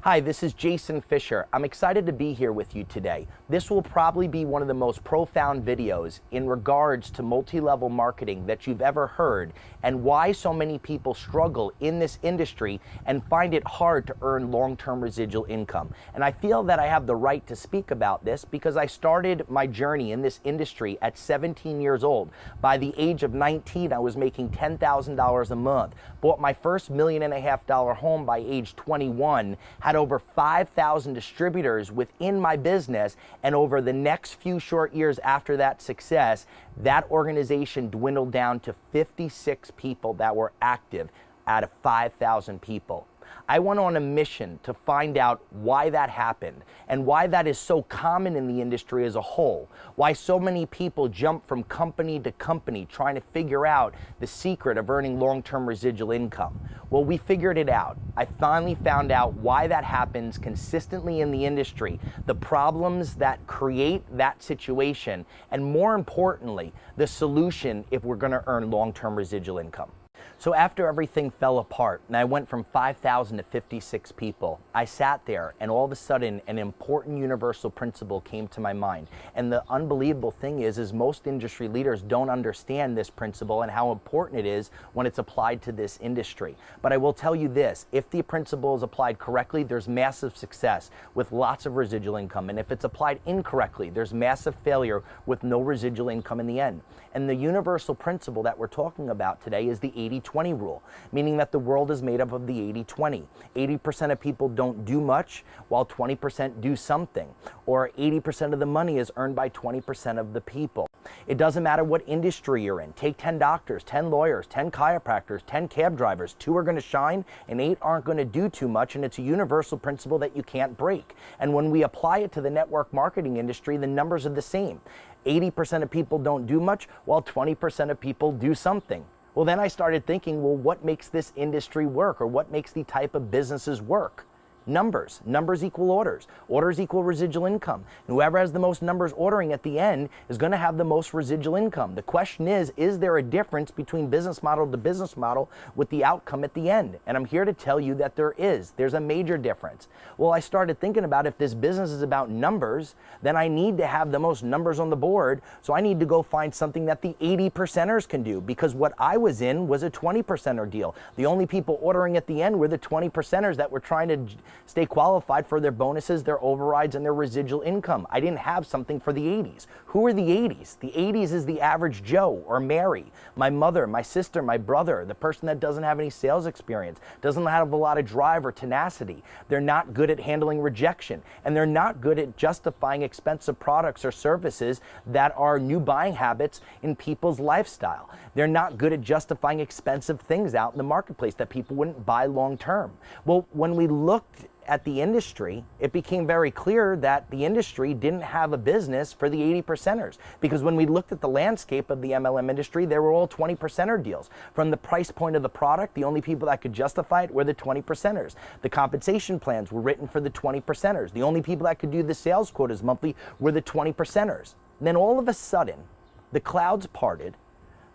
Hi, this is Jason Fisher. I'm excited to be here with you today. This will probably be one of the most profound videos in regards to multi-level marketing that you've ever heard, and why so many people struggle in this industry and find it hard to earn long-term residual income. And I feel that I have the right to speak about this because I started my journey in this industry at 17 years old. By the age of 19, I was making $10,000 a month, bought my first $1.5 million home by age 21, had over 5,000 distributors within my business, and over the next few short years after that success, that organization dwindled down to 56 people that were active out of 5,000 people. I went on a mission to find out why that happened and why that is so common in the industry as a whole, why so many people jump from company to company trying to figure out the secret of earning long-term residual income. Well, we figured it out. I finally found out why that happens consistently in the industry, the problems that create that situation, and more importantly, the solution if we're going to earn long-term residual income. So after everything fell apart and I went from 5,000 to 56 people, I sat there and all of a sudden an important universal principle came to my mind. And the unbelievable thing is most industry leaders don't understand this principle and how important it is when it's applied to this industry. But I will tell you this, if the principle is applied correctly, there's massive success with lots of residual income. And if it's applied incorrectly, there's massive failure with no residual income in the end. And the universal principle that we're talking about today is the 80-20 rule, meaning that the world is made up of the 80-20. 80% of people don't do much while 20% do something, or 80% of the money is earned by 20% of the people. It doesn't matter what industry you're in. Take 10 doctors, 10 lawyers, 10 chiropractors, 10 cab drivers. 2 are going to shine and 8 aren't going to do too much, and it's a universal principle that you can't break. And when we apply it to the network marketing industry, the numbers are the same. 80% of people don't do much while 20% of people do something. Well, then I started thinking, well, what makes this industry work, or what makes the type of businesses work? Numbers. Numbers equal orders. Orders equal residual income. And whoever has the most numbers ordering at the end is going to have the most residual income. The question is there a difference between business model to business model with the outcome at the end? And I'm here to tell you that there is. There's a major difference. Well, I started thinking about, if this business is about numbers, then I need to have the most numbers on the board. So I need to go find something that the 80%ers can do, because what I was in was a 20%er deal. The only people ordering at the end were the 20%ers that were trying to stay qualified for their bonuses, their overrides, and their residual income. I didn't have something for the 80s. Who are the 80s? The 80s is the average Joe or Mary, my mother, my sister, my brother, the person that doesn't have any sales experience, doesn't have a lot of drive or tenacity. They're not good at handling rejection, and they're not good at justifying expensive products or services that are new buying habits in people's lifestyle. They're not good at justifying expensive things out in the marketplace that people wouldn't buy long term. Well, when we looked at the industry, it became very clear that the industry didn't have a business for the 80%ers. Because when we looked at the landscape of the MLM industry, they were all 20%er deals. From the price point of the product, the only people that could justify it were the 20%ers. The compensation plans were written for the 20%ers. The only people that could do the sales quotas monthly were the 20%ers. And then all of a sudden, the clouds parted,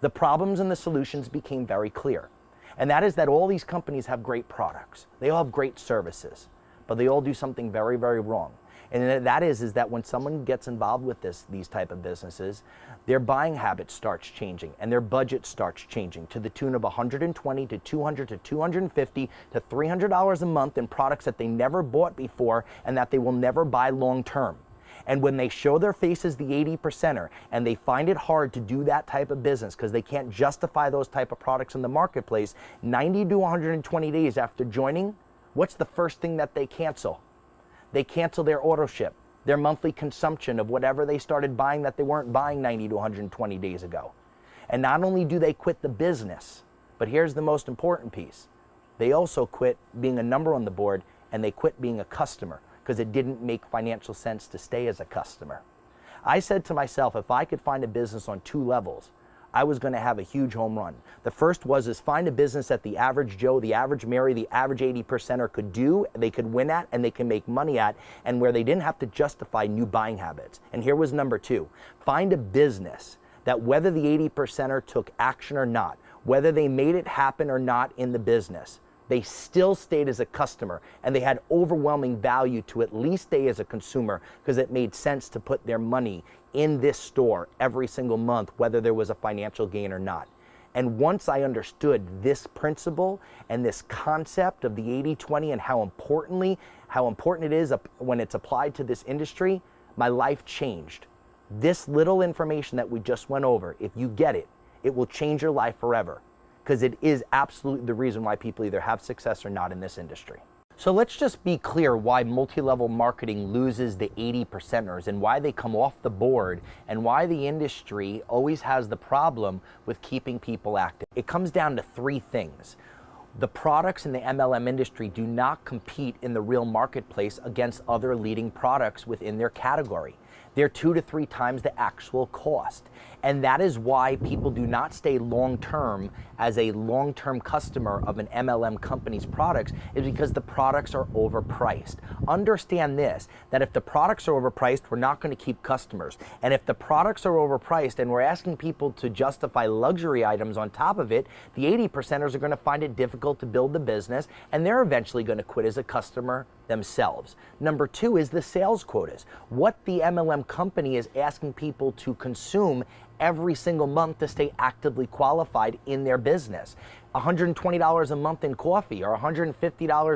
the problems and the solutions became very clear. And that is that all these companies have great products. They all have great services, but they all do something very, very wrong. And that is that when someone gets involved with these type of businesses, their buying habit starts changing and their budget starts changing to the tune of $120 to $200 to $250 to $300 a month in products that they never bought before and that they will never buy long term. And when they show their face as the 80%er and they find it hard to do that type of business because they can't justify those type of products in the marketplace, 90 to 120 days after joining, what's the first thing that they cancel? They cancel their auto ship, their monthly consumption of whatever they started buying that they weren't buying 90 to 120 days ago. And not only do they quit the business, but here's the most important piece. They also quit being a number on the board, and they quit being a customer because it didn't make financial sense to stay as a customer. I said to myself, if I could find a business on 2 levels, I was going to have a huge home run. The first is find a business that the average Joe, the average Mary, the average 80%er could do, they could win at, and they can make money at, and where they didn't have to justify new buying habits. And here was number 2. Find a business that whether the 80%er took action or not, whether they made it happen or not in the business, they still stayed as a customer, and they had overwhelming value to at least stay as a consumer because it made sense to put their money in this store every single month, whether there was a financial gain or not. And once I understood this principle and this concept of the 80-20 and how important it is when it's applied to this industry, my life changed. This little information that we just went over, if you get it, it will change your life forever, because it is absolutely the reason why people either have success or not in this industry. So let's just be clear why multi-level marketing loses the 80%ers and why they come off the board and why the industry always has the problem with keeping people active. It comes down to three things. The products in the MLM industry do not compete in the real marketplace against other leading products within their category. They're 2 to 3 times the actual cost. And that is why people do not stay long-term as a long-term customer of an MLM company's products, is because the products are overpriced. Understand this, that if the products are overpriced, we're not going to keep customers. And if the products are overpriced and we're asking people to justify luxury items on top of it, the 80%ers are going to find it difficult to build the business, and they're eventually going to quit as a customer themselves. Number 2 is the sales quotas. What the MLM company is asking people to consume every single month to stay actively qualified in their business. $120 a month in coffee, or $150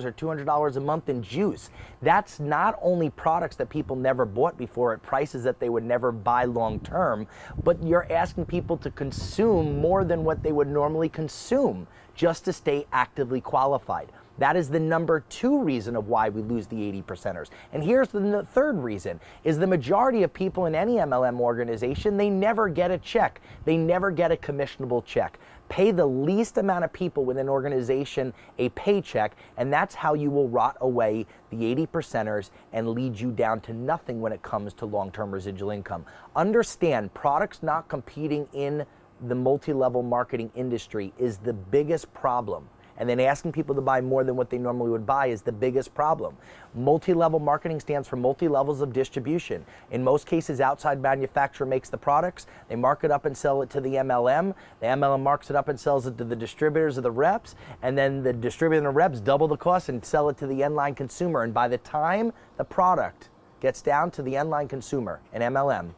or $200 a month in juice. That's not only products that people never bought before at prices that they would never buy long term, but you're asking people to consume more than what they would normally consume just to stay actively qualified. That is the number 2 reason of why we lose the 80%ers. And here's the third reason, is the majority of people in any MLM organization, they never get a check. They never get a commissionable check. Pay the least amount of people within an organization a paycheck, and that's how you will rot away the 80%ers and lead you down to nothing when it comes to long-term residual income. Understand, products not competing in the multi-level marketing industry is the biggest problem. And then asking people to buy more than what they normally would buy is the biggest problem. Multi-level marketing stands for multi-levels of distribution. In most cases, outside manufacturer makes the products, they mark it up and sell it to the MLM marks it up and sells it to the distributors or the reps, and then the distributor and the reps double the cost and sell it to the end-line consumer. And by the time the product gets down to the end-line consumer, an MLM,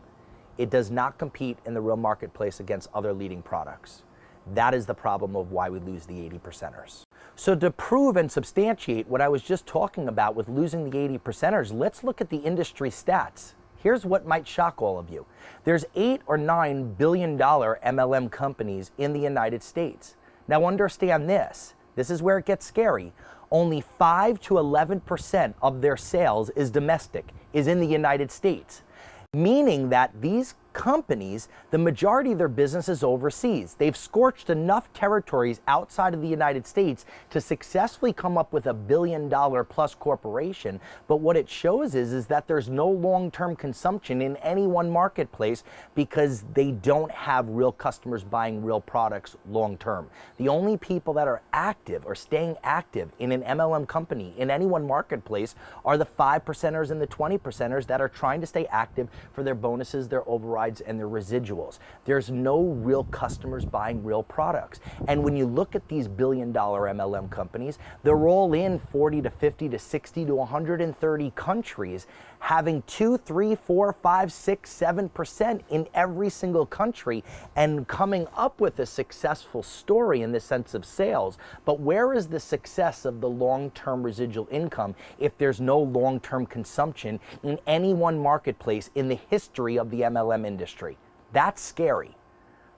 it does not compete in the real marketplace against other leading products. That is the problem of why we lose the 80%ers. So to prove and substantiate what I was just talking about with losing the 80%ers, let's look at the industry stats. Here's what might shock all of you. There's 8 or 9 billion-dollar MLM companies in the United States. Now understand this. This is where it gets scary. Only 5 to 11% of their sales is domestic, is in the United States. Meaning that these companies, the majority of their business is overseas. They've scorched enough territories outside of the United States to successfully come up with a billion-dollar-plus corporation. But what it shows is that there's no long-term consumption in any one marketplace because they don't have real customers buying real products long-term. The only people that are active or staying active in an MLM company in any one marketplace are the 5%ers and the 20%ers that are trying to stay active for their bonuses, their overrides, and their residuals. There's no real customers buying real products. And when you look at these billion-dollar MLM companies, they're all in 40 to 50 to 60 to 130 countries, having 2, 3, 4, 5, 6, 7% in every single country and coming up with a successful story in the sense of sales. But where is the success of the long-term residual income if there's no long-term consumption in any one marketplace in the history of the MLM industry? That's scary.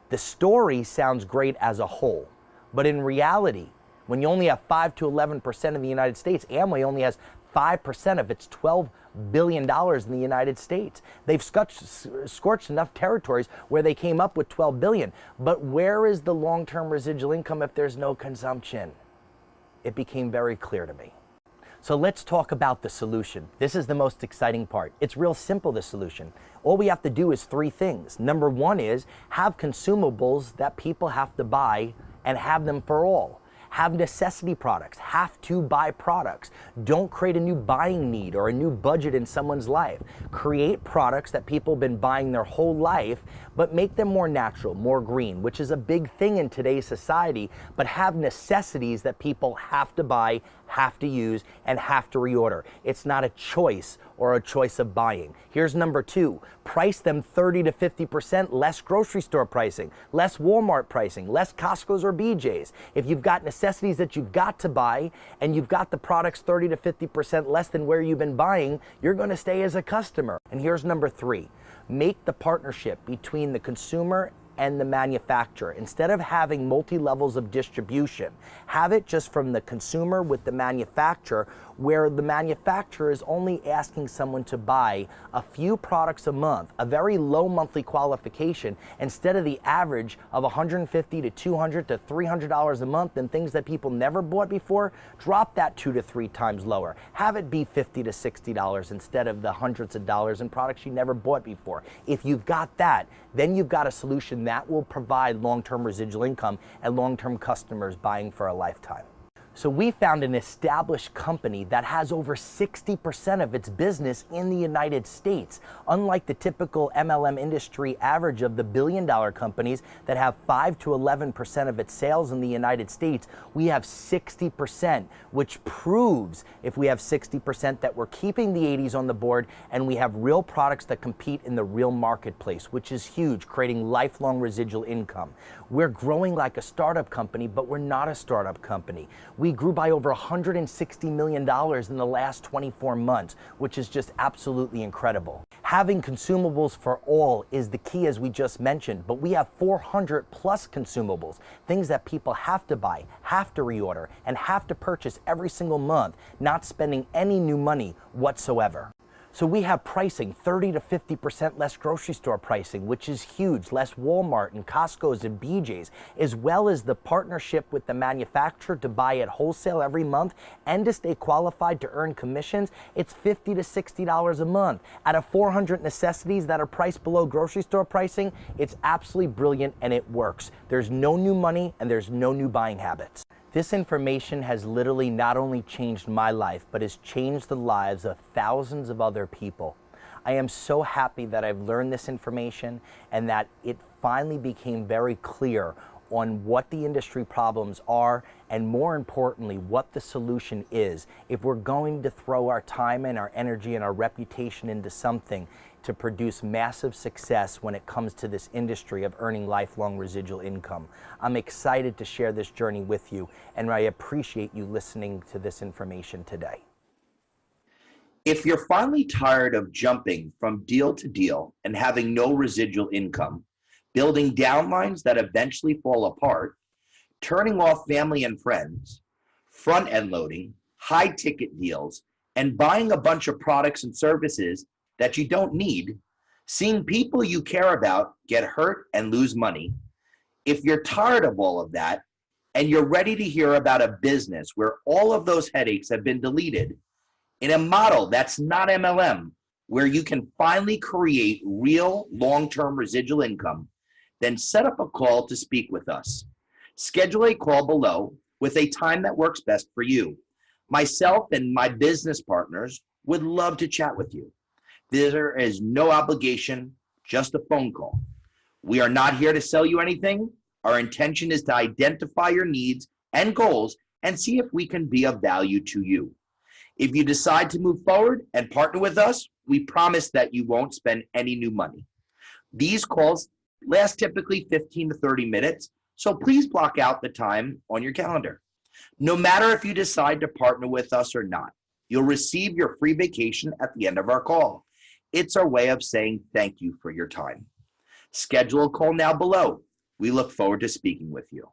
The story sounds great as a whole, but in reality, when you only have 5 to 11% in the United States, Amway only has 5% of its $12 billion in the United States. They've scorched enough territories where they came up with 12 billion. But where is the long-term residual income if there's no consumption? It became very clear to me. So let's talk about the solution. This is the most exciting part. It's real simple, the solution. All we have to do is 3 things. Number 1 is have consumables that people have to buy and have them for all. Have necessity products, have to buy products. Don't create a new buying need or a new budget in someone's life. Create products that people have been buying their whole life, but make them more natural, more green, which is a big thing in today's society, but have necessities that people have to buy, have to use, and have to reorder. It's not a choice or a choice of buying. Here's number 2, price them 30 to 50% less grocery store pricing, less Walmart pricing, less Costco's or BJ's. If you've got necessities that you've got to buy and you've got the products 30 to 50% less than where you've been buying, you're going to stay as a customer. And here's number 3, make the partnership between the consumer and the manufacturer. Instead of having multi-levels of distribution, have it just from the consumer with the manufacturer, where the manufacturer is only asking someone to buy a few products a month, a very low monthly qualification, instead of the average of $150 to $200 to $300 a month and things that people never bought before. Drop that 2 to 3 times lower. Have it be $50 to $60 instead of the hundreds of dollars in products you never bought before. If you've got that, then you've got a solution that will provide long-term residual income and long-term customers buying for a lifetime. So we found an established company that has over 60% of its business in the United States. Unlike the typical MLM industry average of the billion-dollar companies that have 5 to 11% of its sales in the United States, we have 60%, which proves, if we have 60%, that we're keeping the 80s on the board and we have real products that compete in the real marketplace, which is huge, creating lifelong residual income. We're growing like a startup company, but we're not a startup company. We grew by over $160 million in the last 24 months, which is just absolutely incredible. Having consumables for all is the key, as we just mentioned, but we have 400 plus consumables, things that people have to buy, have to reorder, and have to purchase every single month, not spending any new money whatsoever. So we have pricing 30 to 50% less grocery store pricing, which is huge, less Walmart and Costco's and BJ's, as well as the partnership with the manufacturer to buy at wholesale every month and to stay qualified to earn commissions. It's $50 to $60 a month. Out of 400 necessities that are priced below grocery store pricing, it's absolutely brilliant and it works. There's no new money and there's no new buying habits. This information has literally not only changed my life, but has changed the lives of thousands of other people. I am so happy that I've learned this information and that it finally became very clear on what the industry problems are and, more importantly, what the solution is if we're going to throw our time and our energy and our reputation into something to produce massive success when it comes to this industry of earning lifelong residual income. I'm excited to share this journey with you, and I appreciate you listening to this information today. If you're finally tired of jumping from deal to deal and having no residual income, building downlines that eventually fall apart, turning off family and friends, front-end loading, high-ticket deals, and buying a bunch of products and services that you don't need, seeing people you care about get hurt and lose money, if you're tired of all of that and you're ready to hear about a business where all of those headaches have been deleted in a model that's not MLM, where you can finally create real long-term residual income, then set up a call to speak with us. Schedule a call below with a time that works best for you. Myself and my business partners would love to chat with you. There is no obligation, just a phone call. We are not here to sell you anything. Our intention is to identify your needs and goals and see if we can be of value to you. If you decide to move forward and partner with us, we promise that you won't spend any new money. These calls last typically 15 to 30 minutes, so please block out the time on your calendar. No matter if you decide to partner with us or not, you'll receive your free vacation at the end of our call. It's our way of saying thank you for your time. Schedule a call now below. We look forward to speaking with you.